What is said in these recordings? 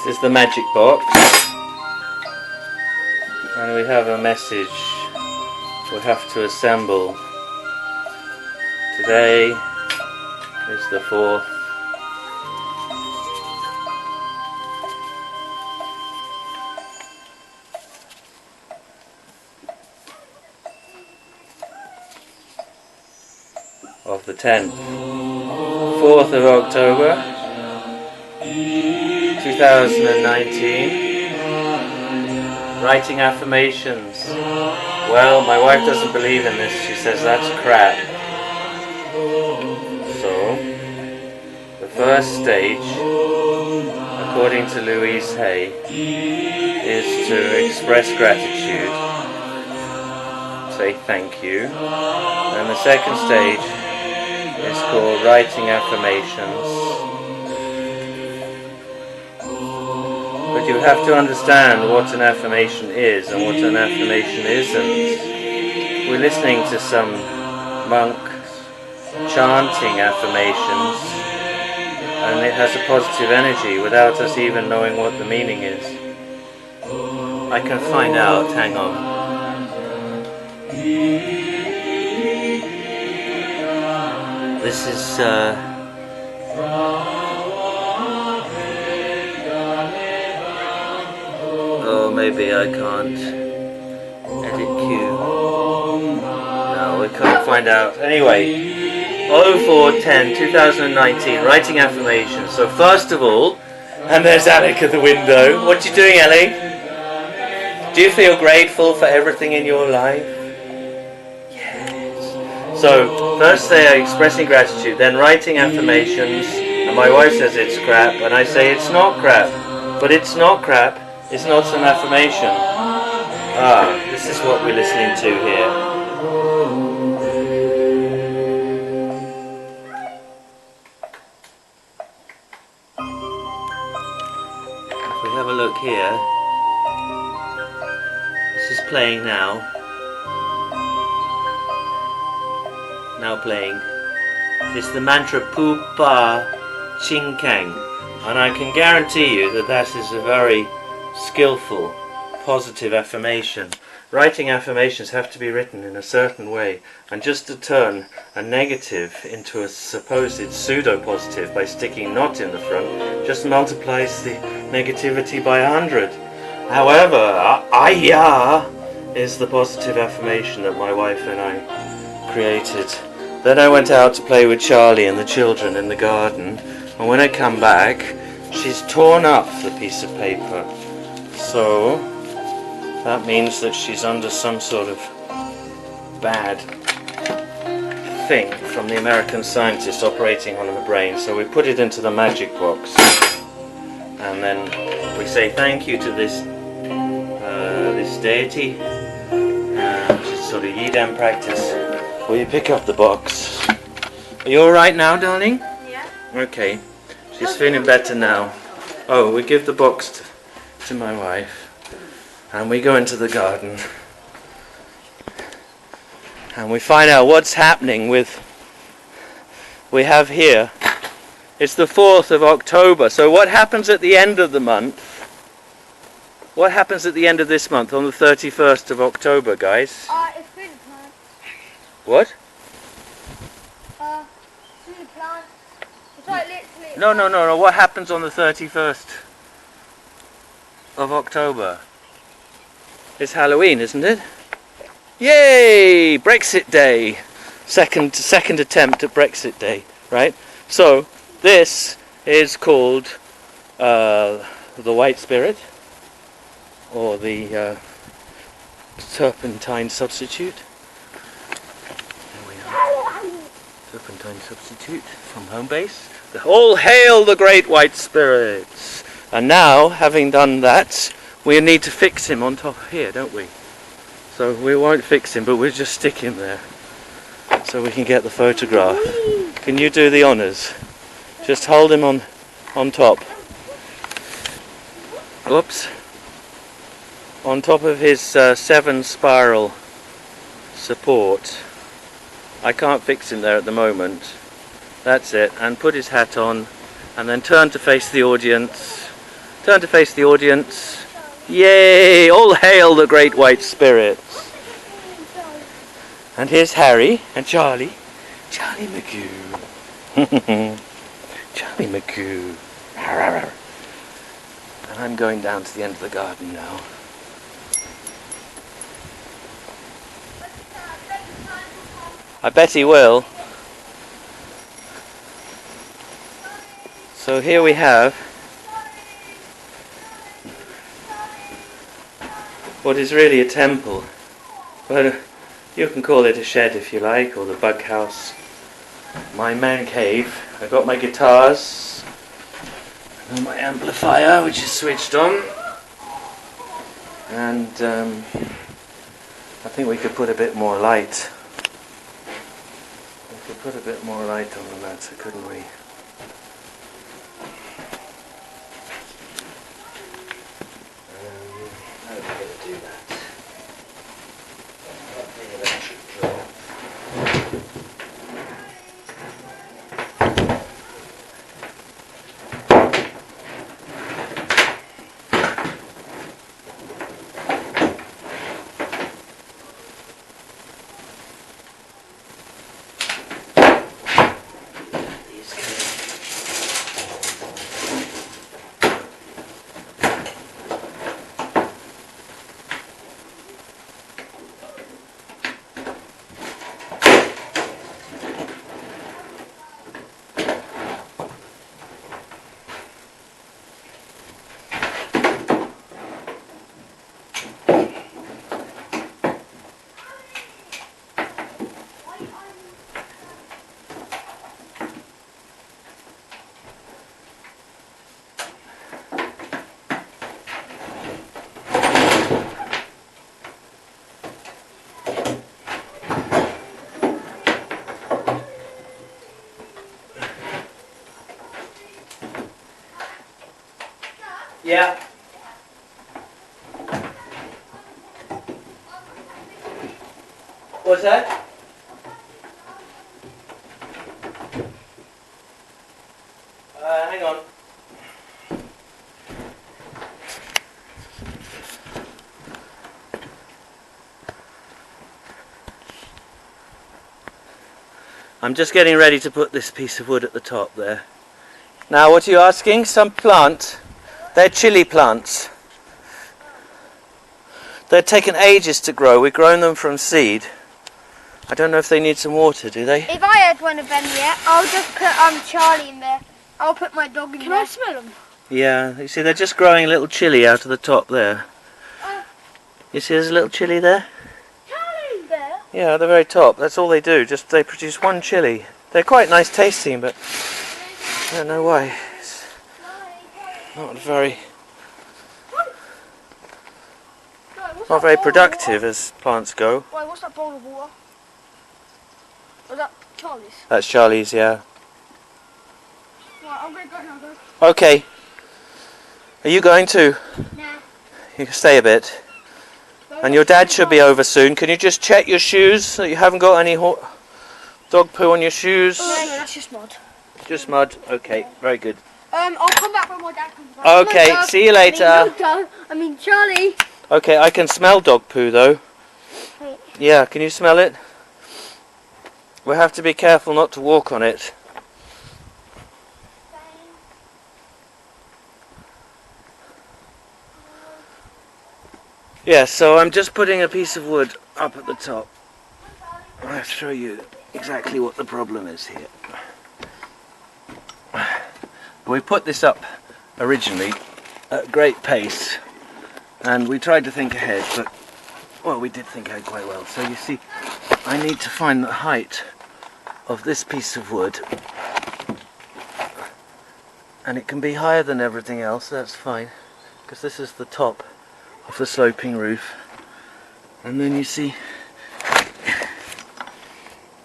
This is the magic box, and we have a message we have to assemble. Today is the 4th of the 10th, 4th of October 2019. Writing affirmations. Well, my wife doesn't believe in this. She says that's crap. So, the first stage, according to Louise Hay, is to express gratitude. Say thank you. And the second stage is called writing affirmations. But you have to understand what an affirmation is and what an affirmation isn't. We're listening to some monks chanting affirmations, and it has a positive energy without us even knowing what the meaning is. I can find out, hang on. This is oh, maybe I can't edit Q. No, we can't find out. Anyway, 04/10/2019, writing affirmations. So first of all, and there's Alec at the window. What you doing, Ellie? Do you feel grateful for everything in your life? So, first they are expressing gratitude, then writing affirmations, and my wife says it's crap, and I say it's not crap. But it's not crap, it's not an affirmation. Ah, this is what we're listening to here. If we have a look here, this is playing now. Now playing. It's the mantra Pu Pa Ching Kang, and I can guarantee you that that is a very skillful, positive affirmation. Writing affirmations have to be written in a certain way, and just to turn a negative into a supposed pseudo-positive by sticking not in the front just multiplies the negativity by 100. However, Ayah is the positive affirmation that my wife and I created. Then I went out to play with Charlie and the children in the garden, and when I come back, she's torn up the piece of paper. So that means that she's under some sort of bad thing from the American scientist operating on her brain. So we put it into the magic box, and then we say thank you to this deity, which is sort of Yidam practice. Will you pick up the box? Are you alright now, darling? Yeah. Okay. She's feeling better now. Oh, we give the box to my wife, and we go into the garden, and we find out what's happening with... We have here, it's the 4th of October, so what happens at the end of the month? What happens at the end of this month, on the 31st of October, guys? It's food plant. What? Food plant. It's like literally... No. What happens on the 31st of October? It's Halloween, isn't it? Yay! Brexit Day! Second attempt at Brexit Day, right? So, this is called the White Spirit, or the Turpentine Substitute. There we are. Turpentine Substitute from home base. All hail the great White Spirits! And now, having done that, we need to fix him on top here, don't we? So we won't fix him, but we'll just stick him there so we can get the photograph. Can you do the honours? Just hold him on top. Oops. On top of his 7 spiral support. I can't fix him there at the moment. That's it. And put his hat on and then turn to face the audience. Turn to face the audience. Yay! All hail the great white spirit. And here's Harry and Charlie. Charlie McGoo. Charlie McGoo. And I'm going down to the end of the garden now. I bet he will. So here we have what is really a temple, but you can call it a shed if you like, or the bug house. My man cave. I've got my guitars and my amplifier, which is switched on, and I think we could put a bit more light. We could put a bit more light on the matter, couldn't we? How are we going to do that? The electric drill. Yeah. What's that? Hang on. I'm just getting ready to put this piece of wood at the top there. Now, what are you asking? Some plant? They're chili plants. They're taken ages to grow. We've grown them from seed. I don't know if they need some water, do they? If I had one of them yet, I'll just put Charlie in there. I'll put my dog in there. Can I smell them? Yeah, you see they're just growing a little chili out of the top there. You see there's a little chili there? Charlie there? Yeah, at the very top. That's all they do. Just they produce one chili. They're quite nice tasting, but I don't know why. It's not very productive as plants go. Why, what's that bowl of water? Was that Charlie's? That's Charlie's, yeah. Right, I'm going to go now, guys. Okay. Are you going to? Nah. You can stay a bit. And your dad should be over soon. Can you just check your shoes so you haven't got any dog poo on your shoes? No, that's just mud. Just mud. Okay, very good. I'll come back when my dad comes back. Okay, see you later. I mean Charlie. Okay, I can smell dog poo though. Wait. Yeah, can you smell it? We'll have to be careful not to walk on it. Yeah, so I'm just putting a piece of wood up at the top. I'll show you exactly what the problem is here. We put this up originally at great pace, and we tried to think ahead, but well, we did think ahead quite well. So you see, I need to find the height of this piece of wood, and it can be higher than everything else. That's fine, because this is the top of the sloping roof. And then you see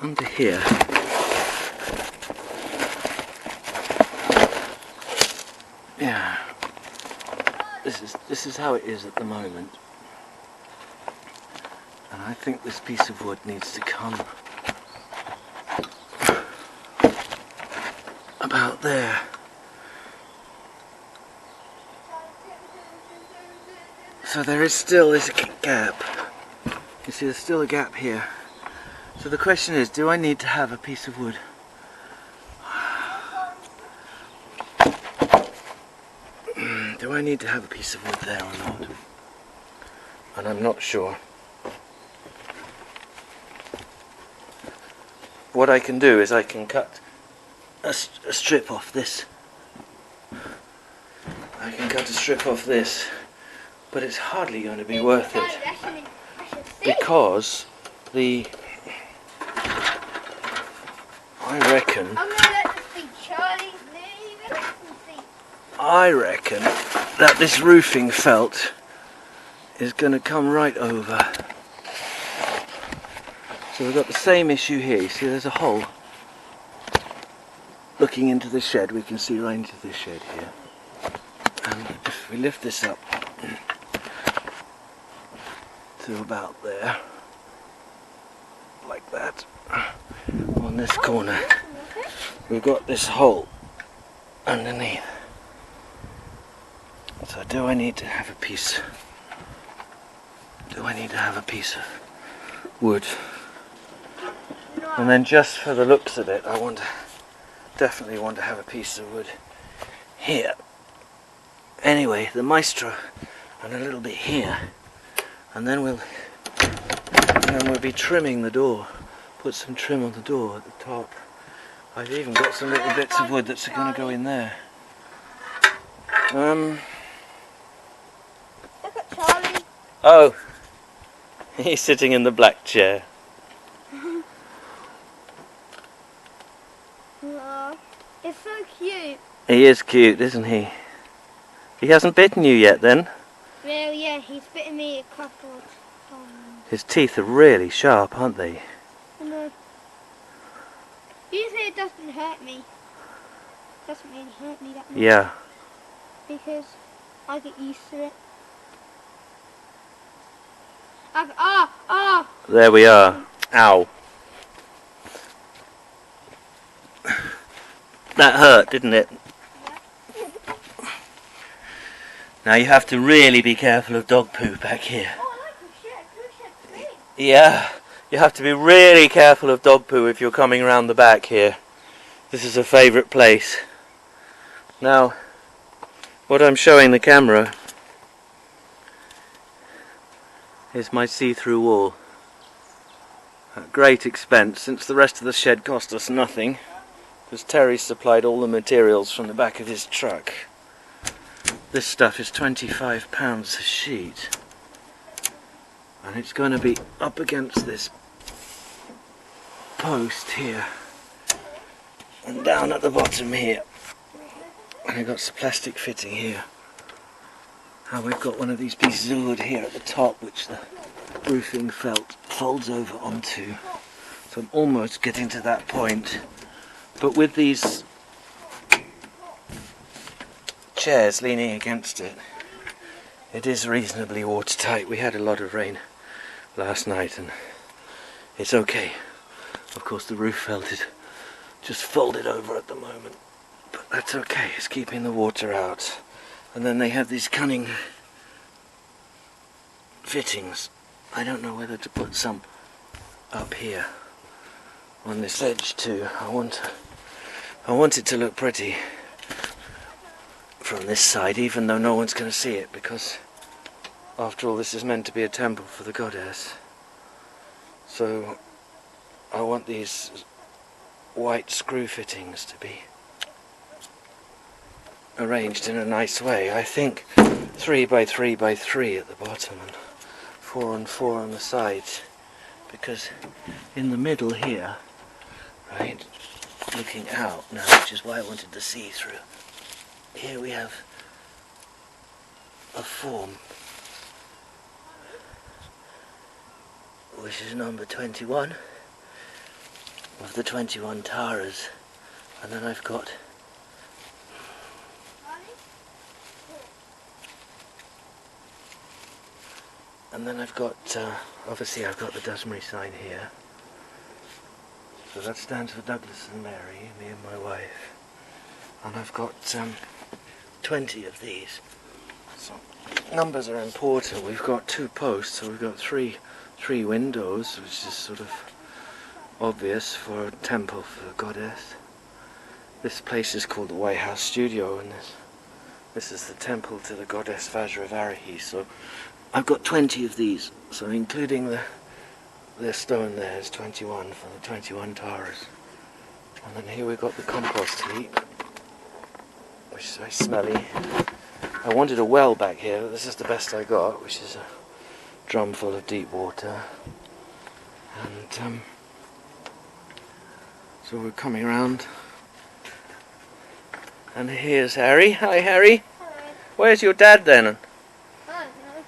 under here yeah, this is how it is at the moment. And I think this piece of wood needs to come about there. So there is still this gap. You see, there's still a gap here. So the question is, do I need to have a piece of wood? Do I need to have a piece of wood there or not? And I'm not sure. What I can do is I can cut a strip off this. I can cut a strip off this, but it's hardly going to be worth it, because I reckon that this roofing felt is going to come right over. So we've got the same issue here. You see, there's a hole looking into the shed. We can see right into the shed here. And if we lift this up to about there, like that, on this corner, we've got this hole underneath. So do I need to have a piece? Do I need to have a piece of wood? And then just for the looks of it, I definitely want to have a piece of wood here. Anyway, the maestro, and a little bit here, and then we'll be trimming the door. Put some trim on the door at the top. I've even got some little bits of wood that's going to go in there. Look at Charlie. Oh, he's sitting in the black chair. It's so cute. He is cute, isn't he? He hasn't bitten you yet, then? Well, yeah, he's bitten me a couple of times. His teeth are really sharp, aren't they? No. Usually it doesn't hurt me. It doesn't really hurt me that much. Yeah. Because I get used to it. There we are. Ow. That hurt, didn't it? Yeah. Now you have to really be careful of dog poo back here. Oh, I like the shed. The shed's big. Yeah, you have to be really careful of dog poo if you're coming round the back here. This is a favourite place. Now, what I'm showing the camera is my see-through wall. At great expense, since the rest of the shed cost us nothing, because Terry supplied all the materials from the back of his truck. This stuff is £25 a sheet, and it's going to be up against this post here and down at the bottom here, and I've got some plastic fitting here, and we've got one of these pieces of wood here at the top which the roofing felt folds over onto. So I'm almost getting to that point, but with these chairs leaning against it, it is reasonably watertight. We had a lot of rain last night and it's okay. Of course the roof felt it just folded over at the moment, but that's okay, it's keeping the water out. And then they have these cunning fittings. I don't know whether to put some up here on this edge too. I want it to look pretty from this side, even though no one's going to see it, because after all this is meant to be a temple for the goddess. So I want these white screw fittings to be arranged in a nice way. I think 3 by 3 by 3 at the bottom and 4 and 4 on the sides, because in the middle here, right, looking out now, which is why I wanted to see through, here we have a form which is number 21 of the 21 Taras. And then I've got obviously I've got the Dusmary sign here. So that stands for Douglas and Mary, me and my wife. And I've got 20 of these. So numbers are important. We've got 2 posts, so we've got three windows, which is sort of obvious for a temple for the goddess. This place is called the White House Studio, and this is the temple to the goddess Vajravarahi. So I've got 20 of these, so including the stone there is 21 for the 21 Taras. And then here we've got the compost heap, which is very smelly. I wanted a well back here, but this is the best I got, which is a drum full of deep water. And so we're coming around. And here's Harry. Hi, Harry. Hello. Where's your dad then? I don't know.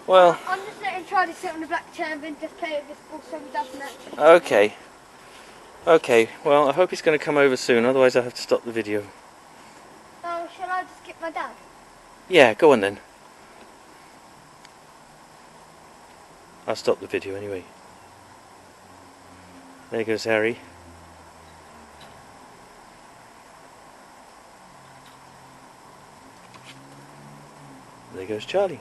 Well, I'm just letting Charlie sit on the black turban, just play with this ball so he doesn't actually. okay. Okay, well, I hope he's going to come over soon, otherwise I have to stop the video. Oh, shall I just get my dad? Yeah, go on then. I'll stop the video anyway. There goes Harry. There goes Charlie.